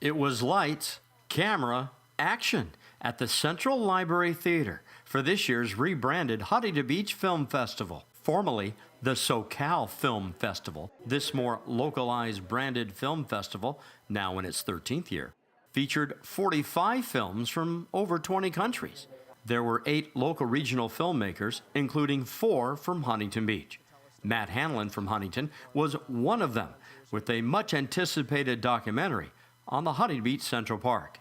It was lights, camera, action at the Central Library Theater for this year's rebranded Huntington Beach Film Festival, formerly the SoCal Film Festival. This more localized branded film festival, now in its 13th year, featured 45 films from over 20 countries. There were 8 local regional filmmakers, including 4 from Huntington Beach. Matt Hanlon from Huntington was one of them, with a much-anticipated documentary on the Huntington Beach Central Park.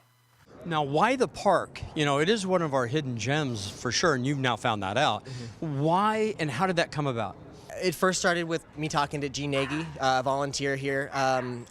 Now, why the park? You know, it is one of our hidden gems for sure, and you've now found that out. Why and how did that come about? It first started with me talking to Gene Nagy, a volunteer here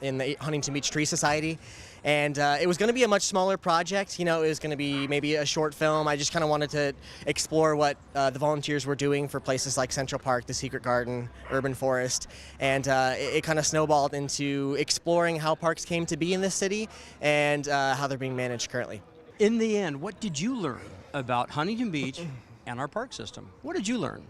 in the Huntington Beach Tree Society. And it was going to be a much smaller project. You know, it was going to be maybe a short film. I just kind of wanted to explore what the volunteers were doing for places like Central Park, the Secret Garden, Urban Forest. And it kind of snowballed into exploring how parks came to be in this city and how they're being managed currently. In the end, what did you learn about Huntington Beach and our park system? What did you learn?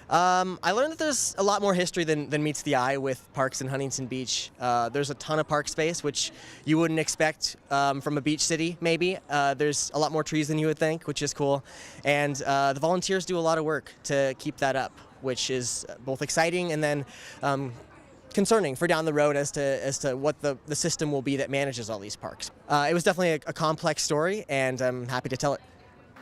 I learned that there's a lot more history than meets the eye with parks in Huntington Beach. There's a ton of park space, which you wouldn't expect from a beach city, maybe. There's a lot more trees than you would think, which is cool. And the volunteers do a lot of work to keep that up, which is both exciting and then concerning for down the road as to what the system will be that manages all these parks. It was definitely a complex story, and I'm happy to tell it.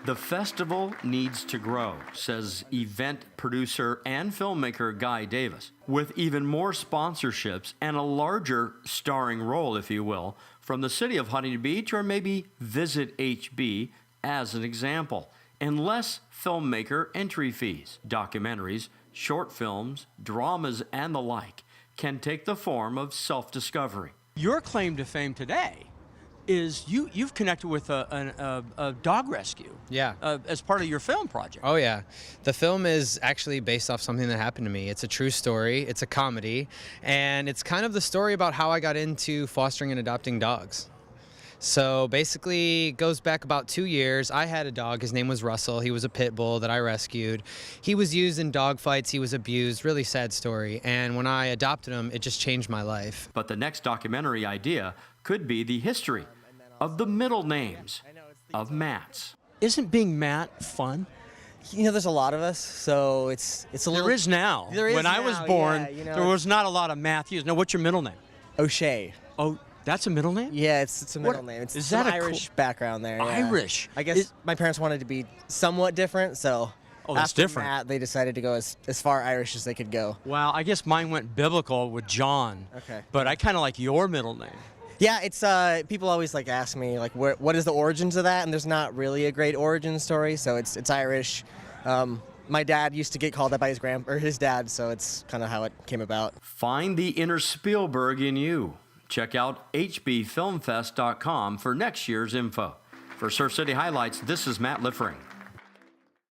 The festival needs to grow, says event producer and filmmaker Guy Davis, with even more sponsorships and a larger starring role, if you will, from the City of Huntington Beach or maybe Visit HB as an example, and less filmmaker entry fees. Documentaries, short films, dramas, and the like can take the form of self-discovery. Your claim to fame today is you've connected with a dog rescue. Yeah. As part of your film project. Oh yeah. The film is actually based off something that happened to me. It's a true story. It's a comedy. And it's kind of the story about how I got into fostering and adopting dogs. So basically, it goes back about 2 years. I had a dog. His name was Russell. He was a pit bull that I rescued. He was used in dog fights. He was abused. Really sad story. And when I adopted him, it just changed my life. But the next documentary idea could be the history of the middle names of Matts. Isn't being Matt fun? You know, there's a lot of us, so it's a little... There is now. There is when I was born, yeah, you know, there was not a lot of Matthews. Now, what's your middle name? O'Shea. Oh, that's a middle name? Yeah, it's a middle What? name. It's Is some that a Irish cool- background there. Yeah. Irish? I guess my parents wanted to be somewhat different, so Oh, that's after different. Matt, they decided to go as far Irish as they could go. Well, I guess mine went biblical with John. Okay. But I kind of like your middle name. Yeah, it's people always like ask me like what is the origins of that, and there's not really a great origin story, so it's Irish. My dad used to get called that by his dad, so it's kind of how it came about. Find the inner Spielberg in you. Check out hbfilmfest.com for next year's info. For Surf City Highlights, this is Matt Liffering.